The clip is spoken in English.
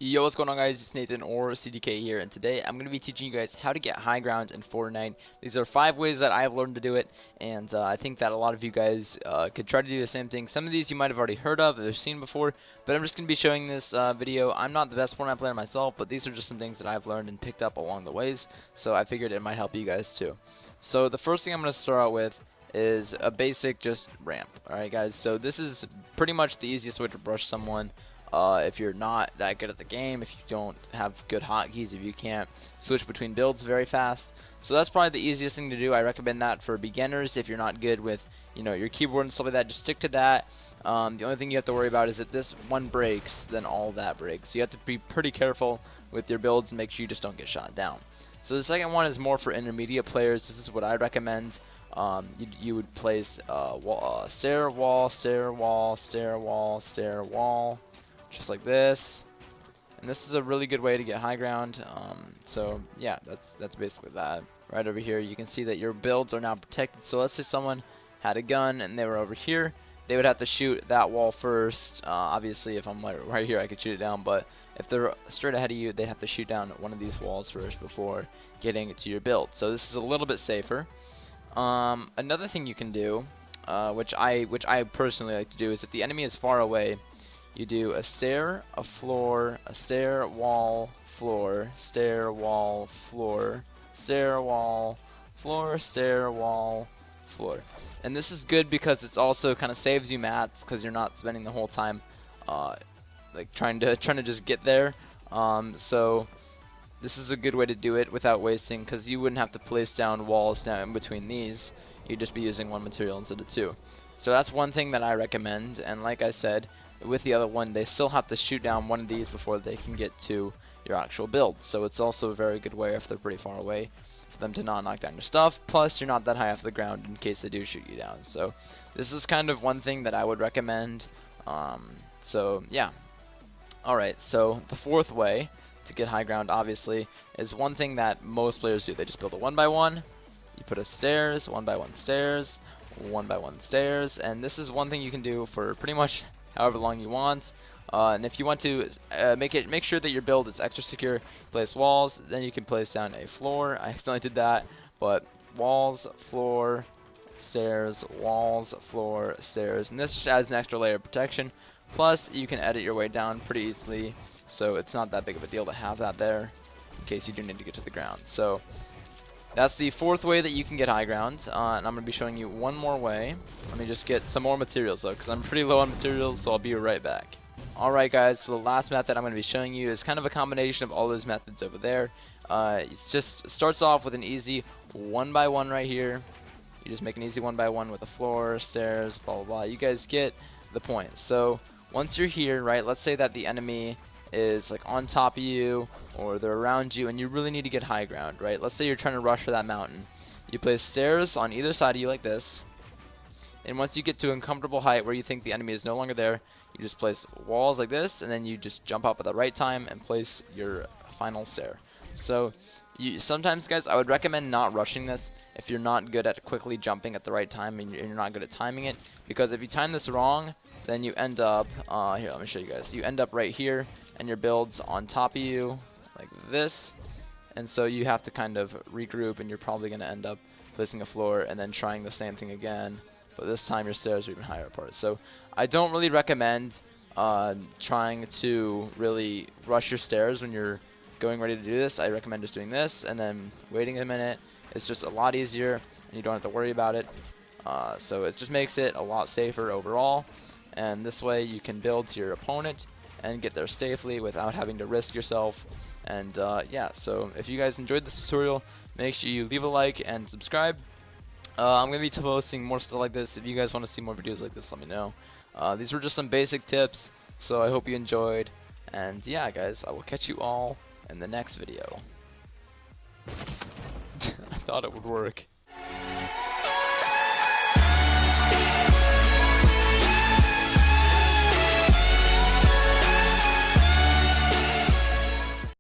Yo, what's going on, guys? It's Nathan or CDK here, and today I'm going to be teaching you guys how to get high ground in Fortnite. These are 5 ways that I've learned to do it, and I think that a lot of you guys could try to do the same thing. Some of these you might have already heard of or seen before, but I'm just going to be showing this video. I'm not the best Fortnite player myself, but these are just some things that I've learned and picked up along the ways, so I figured it might help you guys too. So the first thing I'm going to start out with is a basic just ramp. Alright guys, so this is pretty much the easiest way to brush someone. If you're not that good at the game, if you don't have good hotkeys, if you can't switch between builds very fast. So that's probably the easiest thing to do. I recommend that for beginners. If you're not good with, your keyboard and stuff like that, just stick to that. The only thing you have to worry about is if this one breaks, then all that breaks. So you have to be pretty careful with your builds and make sure you just don't get shot down. So the second one is more for intermediate players. This is what I recommend. You would place stair, wall, stair, wall, stair, wall, stair, wall. Just like this, and this is a really good way to get high ground. So yeah, that's basically that. Right over here, you can see that your builds are now protected. So let's say someone had a gun and they were over here, they would have to shoot that wall first. Obviously, if I'm right here, I could shoot it down, but if they're straight ahead of you, they'd have to shoot down one of these walls first before getting to your build. So this is a little bit safer. Another thing you can do, which I personally like to do, is if the enemy is far away, you do a stair, a floor, a stair, wall, floor, stair, wall, floor, stair, wall, floor, stair, wall, floor. And this is good because it's also kind of saves you mats because you're not spending the whole time like trying to just get there. So this is a good way to do it without wasting, because you wouldn't have to place down walls down in between these. You'd just be using one material instead of two. So that's one thing that I recommend, and like I said, with the other one, they still have to shoot down one of these before they can get to your actual build. So it's also a very good way, if they're pretty far away, for them to not knock down your stuff. Plus, you're not that high off the ground in case they do shoot you down. So this is kind of one thing that I would recommend. So yeah. Alright, so the fourth way to get high ground, obviously, is one thing that most players do. They just build a 1x1. You put a stairs, 1x1 stairs, 1x1 stairs, and this is one thing you can do for pretty much however long you want. And if you want to make sure that your build is extra secure, place walls, then you can place down a floor. I accidentally did that, but walls, floor, stairs, walls, floor, stairs, and this just adds an extra layer of protection. Plus, you can edit your way down pretty easily, so it's not that big of a deal to have that there in case you do need to get to the ground. So that's the fourth way that you can get high ground, and I'm going to be showing you one more way. Let me just get some more materials though, because I'm pretty low on materials, so I'll be right back. Alright guys, so the last method I'm going to be showing you is kind of a combination of all those methods over there. It just starts off with an easy 1x1 right here. You just make an easy 1x1 with a floor, stairs, blah blah blah. You guys get the point. So once you're here, right, let's say that the enemy is like on top of you or they're around you and you really need to get high ground, right? Let's say you're trying to rush for that mountain. You place stairs on either side of you like this, and once you get to an uncomfortable height where you think the enemy is no longer there, you just place walls like this, and then you just jump up at the right time and place your final stair. So sometimes, guys, I would recommend not rushing this if you're not good at quickly jumping at the right time and you're not good at timing it, because if you time this wrong, then you end up here, let me show you guys. You end up right here and your build's on top of you like this, and so you have to kind of regroup, and you're probably going to end up placing a floor and then trying the same thing again, but this time your stairs are even higher apart. So I don't really recommend trying to really rush your stairs when you're going ready to do this. I recommend just doing this and then waiting a minute. It's just a lot easier and you don't have to worry about it. So it just makes it a lot safer overall, and this way you can build to your opponent and get there safely without having to risk yourself. And yeah, so if you guys enjoyed this tutorial, make sure you leave a like and subscribe. I'm going to be posting more stuff like this. If you guys want to see more videos like this, let me know. These were just some basic tips, so I hope you enjoyed. And yeah, guys, I will catch you all in the next video. I thought it would work.